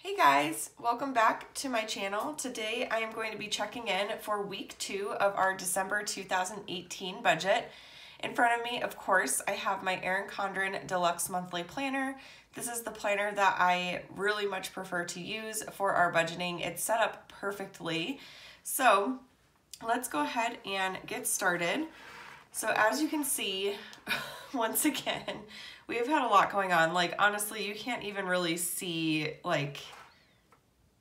Hey guys, welcome back to my channel. Today I am going to be checking in for week 2 of our December 2018 budget. In front of me, of course, I have my Erin Condren Deluxe monthly planner. This is the planner that I really much prefer to use for our budgeting. It's set up perfectly. So let's go ahead and get started. So as you can see, once again, we have had a lot going on. Like, honestly, you can't even really see,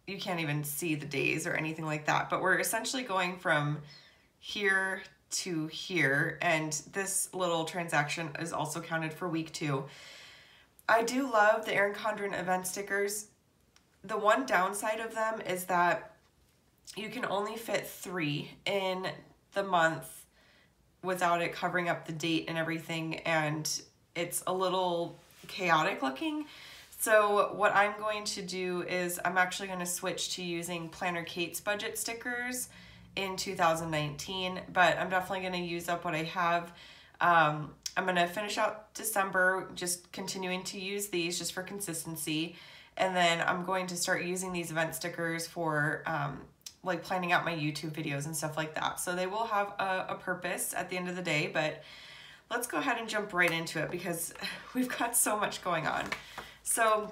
you can't even see the days or anything like that. But we're essentially going from here to here. And this little transaction is also counted for week 2. I do love the Erin Condren event stickers. The one downside of them is that you can only fit 3 in the month without it covering up the date and everything, and it's a little chaotic looking. So what I'm going to do is I'm actually going to switch to using Planner Kate's budget stickers in 2019, but I'm definitely going to use up what I have. I'm going to finish out December just continuing to use these just for consistency, and then I'm going to start using these event stickers for like planning out my YouTube videos and stuff like that. So they will have a purpose at the end of the day, but let's go ahead and jump right into it because we've got so much going on. So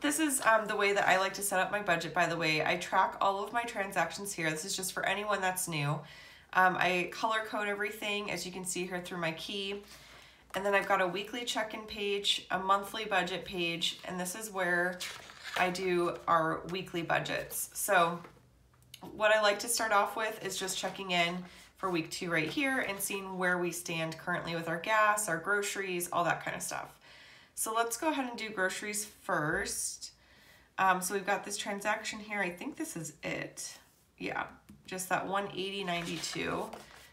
this is the way that I like to set up my budget, by the way. I track all of my transactions here. This is just for anyone that's new. I color code everything, as you can see here, through my key. And then I've got a weekly check-in page, a monthly budget page, and this is where I do our weekly budgets. So what I like to start off with is just checking in for week 2 right here and seeing where we stand currently with our gas, our groceries, all that kind of stuff. So let's go ahead and do groceries first. So we've got this transaction here. I think this is it. Yeah, just that $180.92.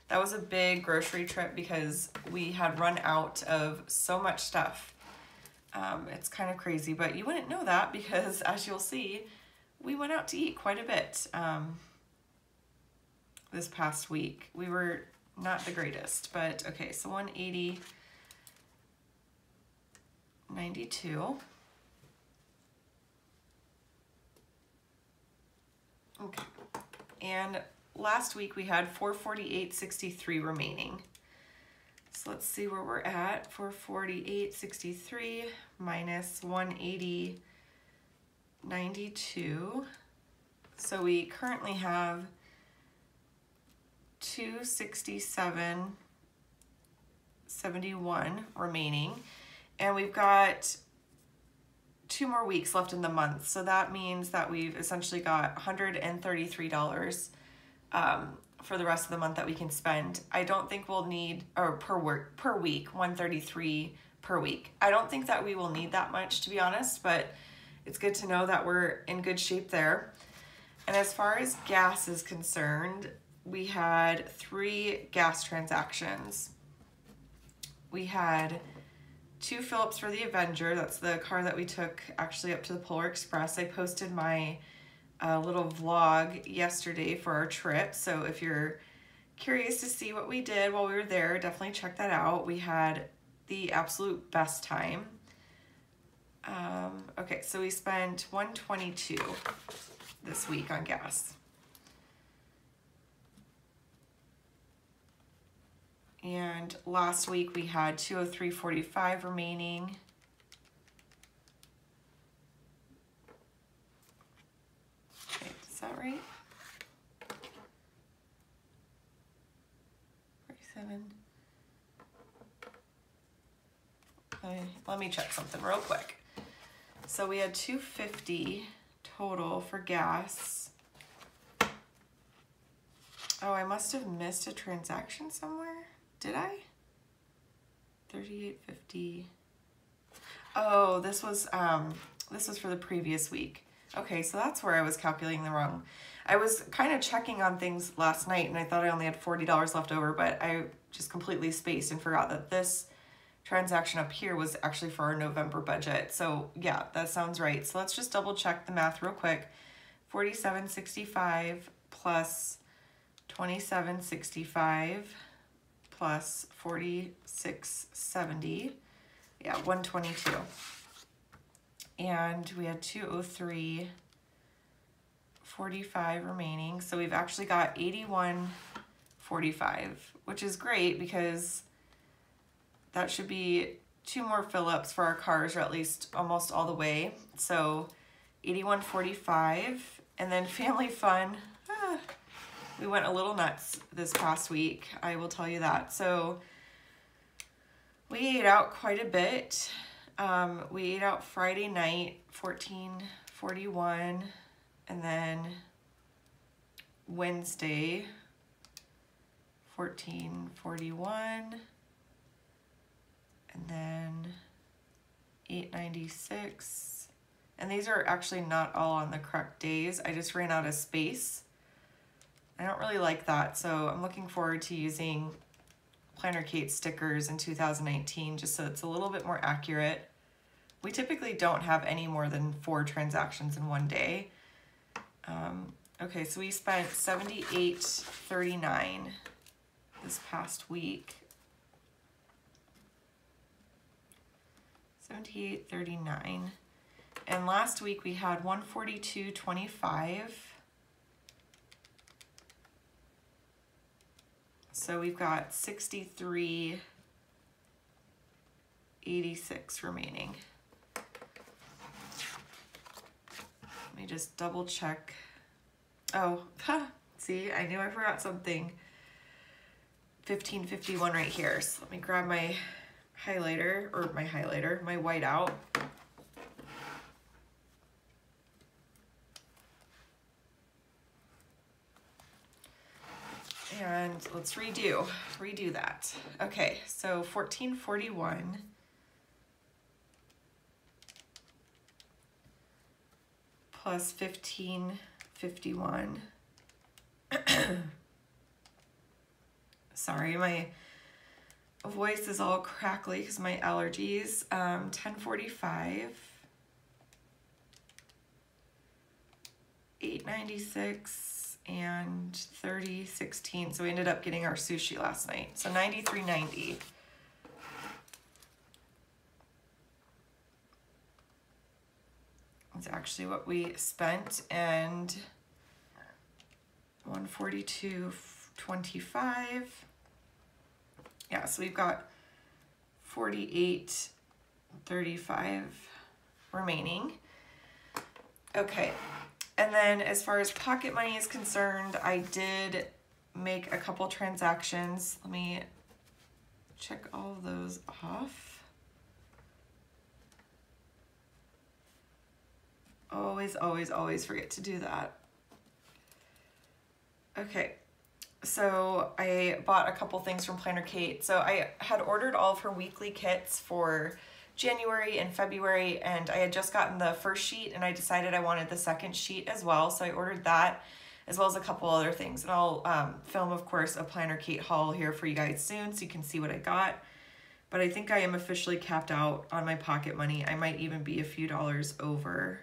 That was a big grocery trip because we had run out of so much stuff. It's kind of crazy, but you wouldn't know that because, as you'll see, we went out to eat quite a bit this past week. We were not the greatest, but okay, so $180.92. Okay, and last week we had $448.63 remaining. So let's see where we're at. $448.63 minus $180.92. So we currently have $267.71 remaining, and we've got 2 more weeks left in the month. So that means that we've essentially got $133 for the rest of the month that we can spend. I don't think we'll need, or per week, $133 per week. I don't think that we will need that much, to be honest, but it's good to know that we're in good shape there. And as far as gas is concerned, we had 3 gas transactions. We had 2 fill-ups for the Avenger. That's the car that we took actually up to the Polar Express. I posted my little vlog yesterday for our trip. So if you're curious to see what we did while we were there, definitely check that out. We had the absolute best time. Okay, so we spent $122 this week on gas. And last week we had $203.45 remaining. Okay, is that right? 47. Let me check something real quick. So we had $250 total for gas. Oh, I must have missed a transaction somewhere. Did I? $38.50. Oh, this was for the previous week. Okay, so that's where I was calculating the wrong. I was kind of checking on things last night and I thought I only had $40 left over, but I just completely spaced and forgot that this transaction up here was actually for our November budget. So yeah, that sounds right. So let's just double check the math real quick. $47.65 plus $27.65 plus $46.70. Yeah, $122. and we had 203.45 remaining. So we've actually got 81.45, which is great because that should be 2 more fill-ups for our cars, or at least almost all the way. So 81.45, and then family fun. We went a little nuts this past week, I will tell you that. So we ate out quite a bit. We ate out Friday night, $14.41, and then Wednesday, $14.41, and then $8.96. And these are actually not all on the correct days. I just ran out of space. I don't really like that, so I'm looking forward to using Planner Kate stickers in 2019 just so it's a little bit more accurate. We typically don't have any more than 4 transactions in one day. Okay, so we spent $78.39 this past week. $78.39. And last week we had $142.25. So we've got $63.86 remaining. Let me just double check. Oh, see, I knew I forgot something. $15.51 right here. So let me grab my highlighter, my whiteout. And let's redo that. Okay, so $14.41 plus $15.51. Sorry, my voice is all crackly because my allergies. $10.45, $8.96. And $30.16. So we ended up getting our sushi last night. So $93.90. That's actually what we spent, and $142.25. Yeah, so we've got $48.35 remaining. Okay. And then as far as pocket money is concerned, I did make a couple transactions. Let me check all of those off. Always, always, always forget to do that. Okay, so I bought a couple things from Planner Kate. So I had ordered all of her weekly kits for January and February, and I had just gotten the first sheet and I decided I wanted the second sheet as well, so I ordered that as well as a couple other things, and I'll film, of course, a Planner Kate haul here for you guys soon so you can see what I got. But I think I am officially capped out on my pocket money. I might even be a few dollars over,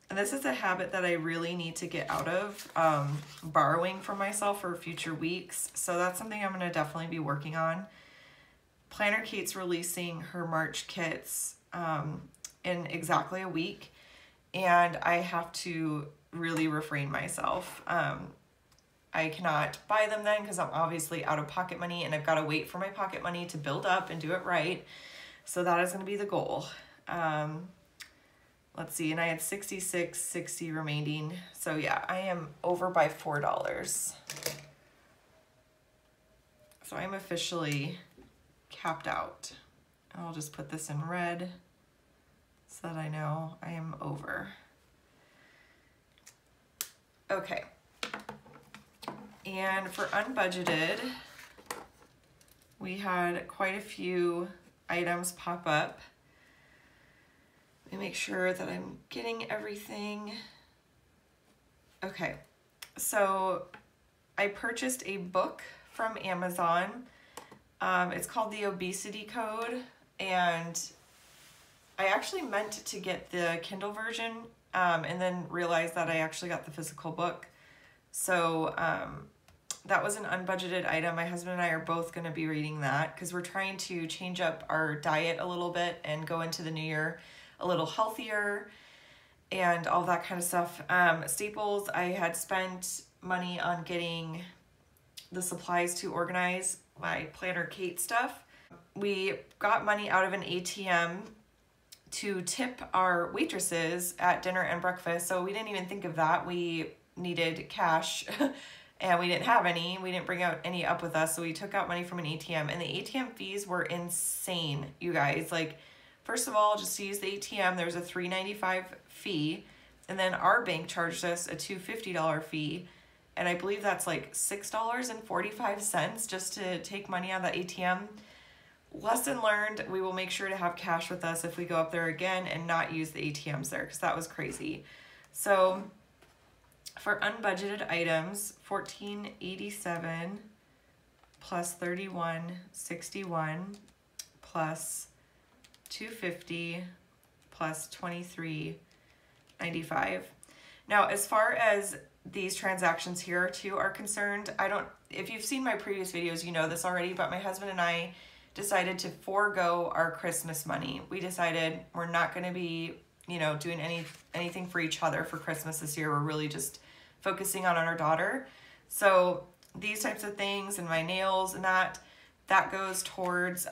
and this is a habit that I really need to get out of, borrowing from myself for future weeks, so that's something I'm going to definitely be working on. Planner Kate's releasing her March kits in exactly a week, and I have to really refrain myself. I cannot buy them then because I'm obviously out of pocket money, and I've got to wait for my pocket money to build up and do it right. So that is going to be the goal. Let's see, and I had $66.60 remaining. So yeah, I am over by $4. So I'm officially capped out. I'll just put this in red so that I know I am over. Okay. And for unbudgeted, we had quite a few items pop up. Let me make sure that I'm getting everything. Okay, so I purchased a book from Amazon. It's called The Obesity Code, and I actually meant to get the Kindle version and then realized that I actually got the physical book. So that was an unbudgeted item. My husband and I are both going to be reading that because we're trying to change up our diet a little bit and go into the new year a little healthier and all that kind of stuff. Staples, I had spent money on getting the supplies to organize my Planner Kate stuff. We got money out of an ATM to tip our waitresses at dinner and breakfast, so we didn't even think of that. We needed cash and we didn't have any. We didn't bring out any up with us, so we took out money from an ATM, and the ATM fees were insane, you guys. Like, first of all, just to use the ATM, there's a $3.95 fee, and then our bank charged us a $250 fee, and I believe that's like $6.45 just to take money out of the ATM. Lesson learned, we will make sure to have cash with us if we go up there again and not use the ATMs there, because that was crazy. So for unbudgeted items, $14.87 plus $31.61 plus $250 plus $23.95. Now, as far as these transactions here too are concerned, if you've seen my previous videos, you know this already, but my husband and I decided to forego our Christmas money. We decided we're not going to be, you know, doing anything for each other for Christmas this year. We're really just focusing on our daughter. So these types of things and my nails and that goes towards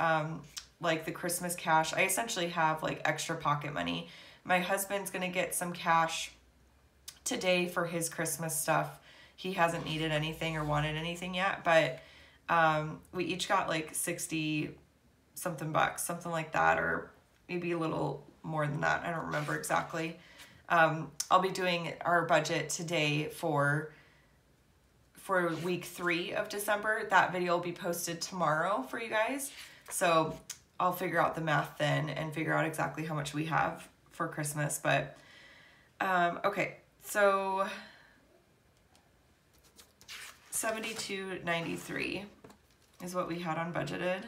like the Christmas cash. I essentially have like extra pocket money. My husband's going to get some cash today for his Christmas stuff. He hasn't needed anything or wanted anything yet, but we each got like 60 something bucks, something like that, or maybe a little more than that. I don't remember exactly. I'll be doing our budget today for week 3 of December. That video will be posted tomorrow for you guys. So I'll figure out the math then and figure out exactly how much we have for Christmas. But okay, so $72.93 is what we had unbudgeted.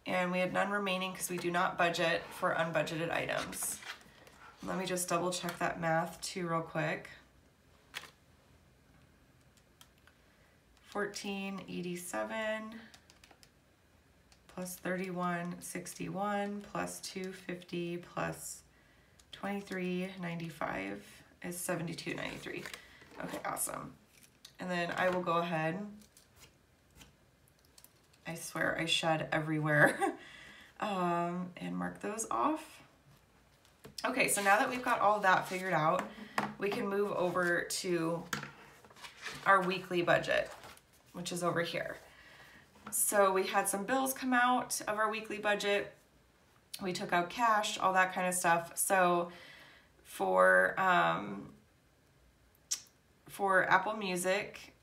And we had none remaining because we do not budget for unbudgeted items. Let me just double check that math too real quick. $14.87 plus $31.61 plus $250 plus $23.95 is $72.93. Okay, awesome. And then I will go ahead. I swear I shed everywhere. And mark those off. Okay, so now that we've got all that figured out, we can move over to our weekly budget, which is over here. So we had some bills come out of our weekly budget. We took out cash, all that kind of stuff. So for Apple Music,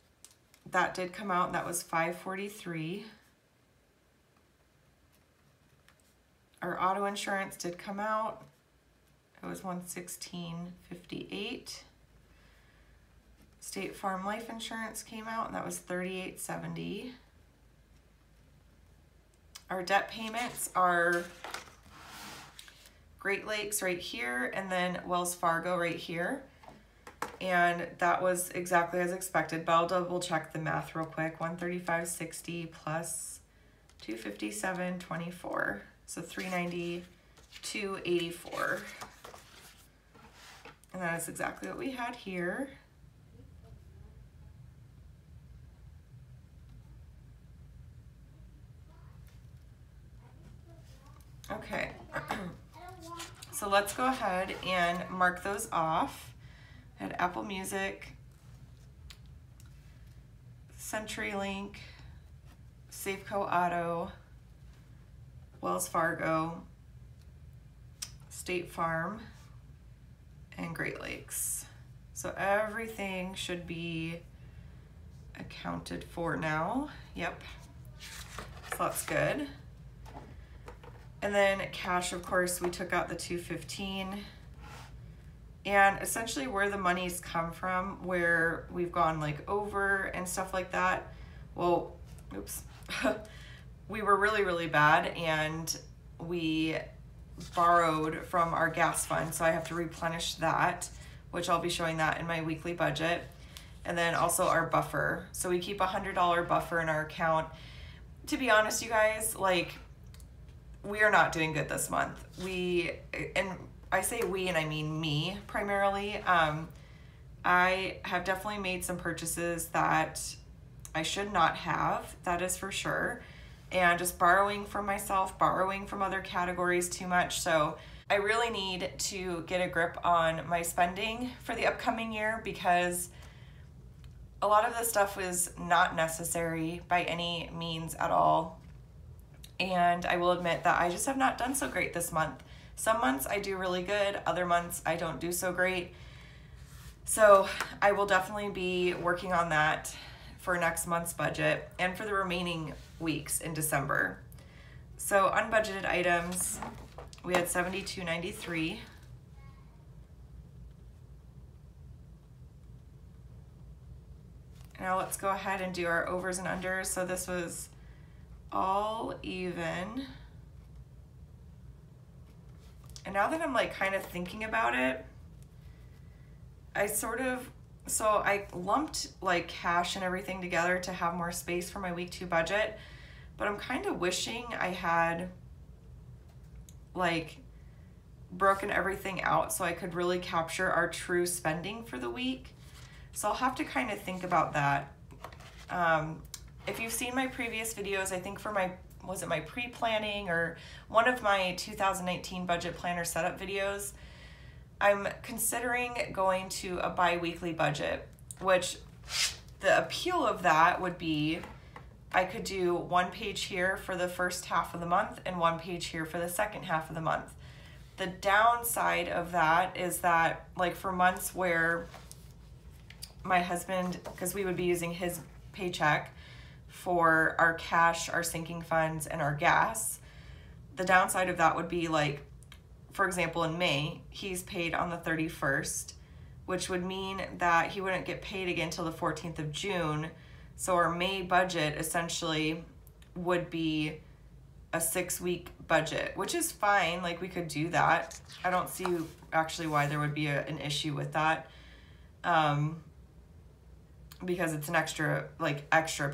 that did come out. That was $543. Our auto insurance did come out. It was $116.58. State Farm Life Insurance came out, and that was $38.70. Our debt payments are Great Lakes right here, and then Wells Fargo right here. And that was exactly as expected, but I'll double check the math real quick. $135.60 plus $257.24. So $392.84. And that is exactly what we had here. Okay. So let's go ahead and mark those off. I had Apple Music, CenturyLink, Safeco Auto, Wells Fargo, State Farm, and Great Lakes. So everything should be accounted for now. Yep, so that's good. And then cash, of course, we took out the $215. And essentially where the money's come from, where we've gone like over and stuff like that, well, oops, we were really, really bad, and we borrowed from our gas fund, so I have to replenish that, which I'll be showing that in my weekly budget. And then also our buffer. So we keep a $100 buffer in our account. To be honest, you guys, like, we are not doing good this month. And I say we, and I mean me primarily. I have definitely made some purchases that I should not have, that is for sure. And just borrowing from myself, borrowing from other categories too much. So I really need to get a grip on my spending for the upcoming year, because a lot of this stuff is not necessary by any means at all. And I will admit that I just have not done so great this month. Some months I do really good, other months I don't do so great. So I will definitely be working on that for next month's budget and for the remaining weeks in December. So unbudgeted items, we had $72.93. Now let's go ahead and do our overs and unders. So this was all even. And now that I'm like kind of thinking about it, I lumped like cash and everything together to have more space for my week 2 budget, but I'm kind of wishing I had like broken everything out so I could really capture our true spending for the week. So I'll have to kind of think about that. If you've seen my previous videos, I think for was it my pre-planning or one of my 2019 budget planner setup videos, I'm considering going to a bi-weekly budget, which the appeal of that would be I could do 1 page here for the first half of the month and 1 page here for the second half of the month. The downside of that is that, like, for months where my husband, because we would be using his paycheck for our cash, our sinking funds, and our gas, the downside of that would be, like, for example, in May, he's paid on the 31st, which would mean that he wouldn't get paid again until the 14th of June. So our May budget essentially would be a 6-week budget, which is fine. Like, we could do that. I don't see actually why there would be an issue with that, because it's an extra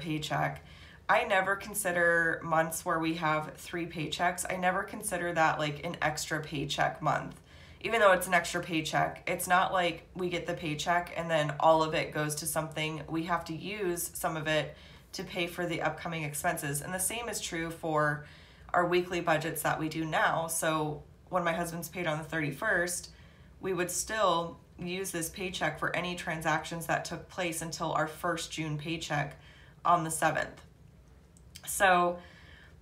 paycheck. I never consider months where we have 3 paychecks. I never consider that like an extra paycheck month. Even though it's an extra paycheck, it's not like we get the paycheck and then all of it goes to something. We have to use some of it to pay for the upcoming expenses. And the same is true for our weekly budgets that we do now. So when my husband's paid on the 31st, we would still use this paycheck for any transactions that took place until our first June paycheck on the 7th. So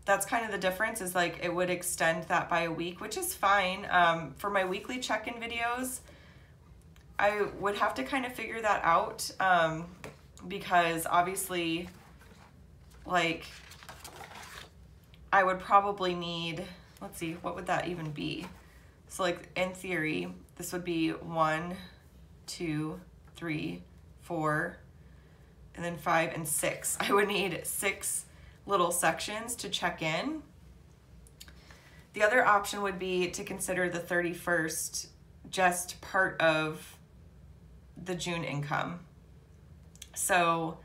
that's kind of the difference, is like it would extend that by a week, which is fine. For my weekly check-in videos, I would have to kind of figure that out, because obviously, like, I would probably need, let's see, what would that even be? So like in theory, this would be 1, 2, 3, 4, and then 5 and 6. I would need 6 little sections to check in. The other option would be to consider the 31st just part of the June income. So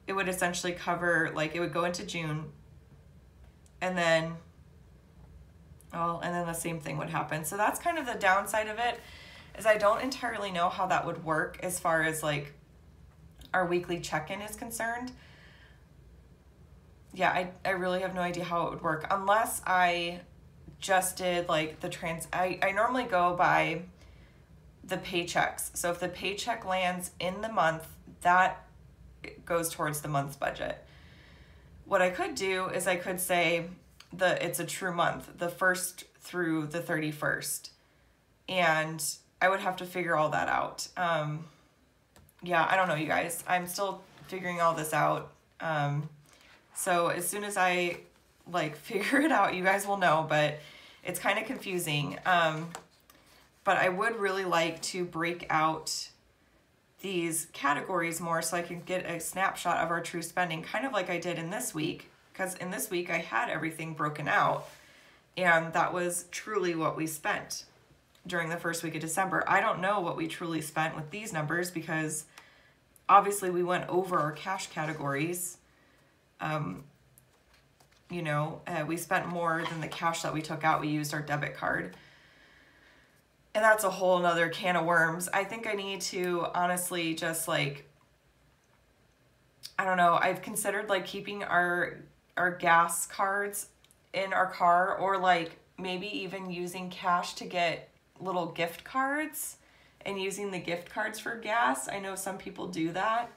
it would essentially cover, like, it would go into June, and then the same thing would happen. So that's kind of the downside of it, is I don't entirely know how that would work as far as like our weekly check-in is concerned. Yeah, I really have no idea how it would work unless I just did like I normally go by the paychecks. So if the paycheck lands in the month, that goes towards the month's budget. What I could do is I could say it's a true month, the 1st through the 31st. And I would have to figure all that out. Yeah, I don't know, you guys. I'm still figuring all this out. So as soon as I like figure it out, you guys will know, but it's kind of confusing. But I would really like to break out these categories more so I can get a snapshot of our true spending, kind of like I did in this week, because in this week I had everything broken out, and that was truly what we spent during the first week of December. I don't know what we truly spent with these numbers because obviously we went over our cash categories. you know, we spent more than the cash that we took out. We used our debit card. And that's a whole nother can of worms. I think I need to honestly just like, I don't know, I've considered like keeping our gas cards in our car, or like maybe even using cash to get little gift cards and using the gift cards for gas. I know some people do that,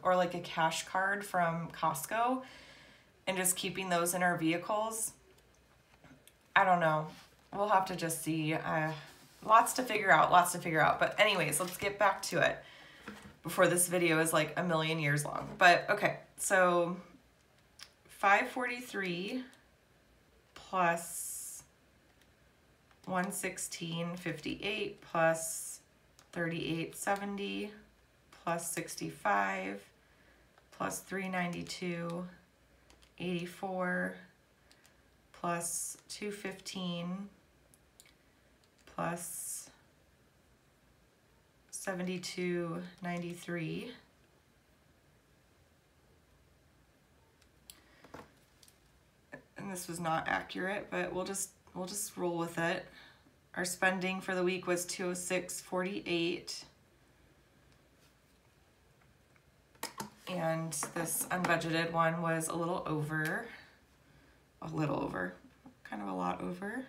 or like a cash card from Costco, and just keeping those in our vehicles. I don't know. We'll have to just see. Lots to figure out, But anyways, let's get back to it before this video is like a million years long. But okay, so $543 plus $116.58 plus $38.70 plus 65 plus $392.84 plus $215 plus $72.93 and this was not accurate, but we'll just roll with it. Our spending for the week was $206.48, and this unbudgeted one was a little over, kind of a lot over.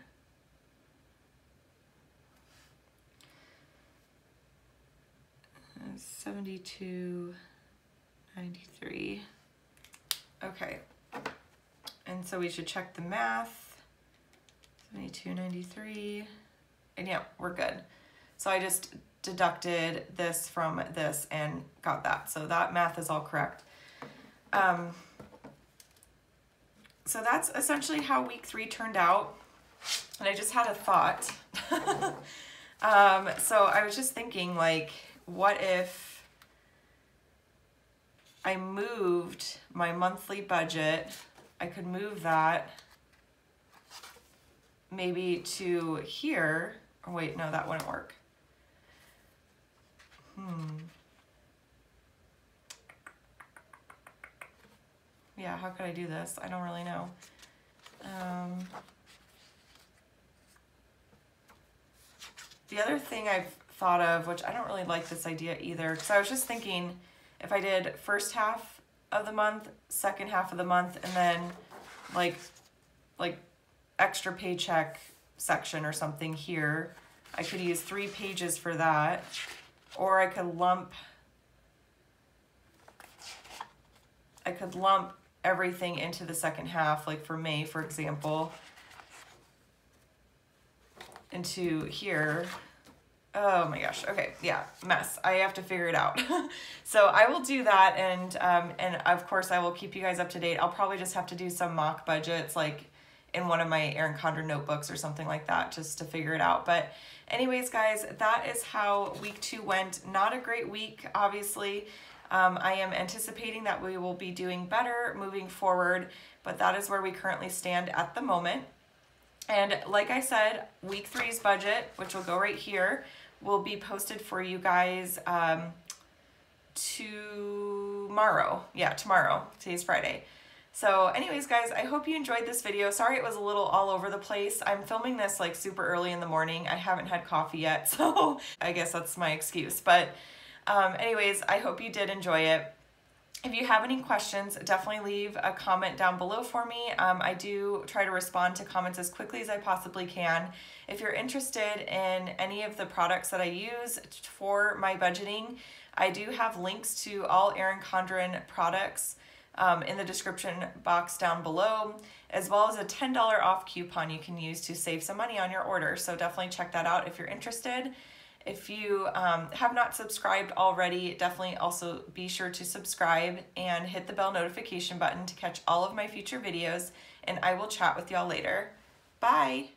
$72.93. Okay, and so we should check the math. $72.93, and yeah, we're good. So I just deducted this from this and got that. So that math is all correct. So that's essentially how week 3 turned out. And I just had a thought. So I was just thinking, like, what if I moved my monthly budget? I could move that maybe to here. Oh, wait, no, that wouldn't work. Yeah, how could I do this? I don't really know. The other thing I've thought of, which I don't really like this idea either, because I was just thinking if I did first half of the month, second half of the month, and then like extra paycheck section or something here, I could use 3 pages for that, or I could lump everything into the second half, like for May, for example, into here. Oh my gosh. Okay. Yeah. Mess. I have to figure it out. So I will do that. And of course I will keep you guys up to date. I'll probably just have to do some mock budgets, like in one of my Erin Condren notebooks or something like that, just to figure it out. But anyways, guys, that is how week 2 went. Not a great week, obviously. I am anticipating that we will be doing better moving forward, but that is where we currently stand at the moment. And like I said, week 3's budget, which will go right here, will be posted for you guys tomorrow. Yeah, tomorrow. Today's Friday. So anyways, guys, I hope you enjoyed this video. Sorry it was a little all over the place. I'm filming this like super early in the morning. I haven't had coffee yet, so I guess that's my excuse. But anyways, I hope you did enjoy it. If you have any questions, definitely leave a comment down below for me. I do try to respond to comments as quickly as I possibly can. If you're interested in any of the products that I use for my budgeting, I do have links to all Erin Condren products in the description box down below, as well as a $10 off coupon you can use to save some money on your order. So definitely check that out if you're interested. If you have not subscribed already, definitely also be sure to subscribe and hit the bell notification button to catch all of my future videos, and I will chat with y'all later. Bye!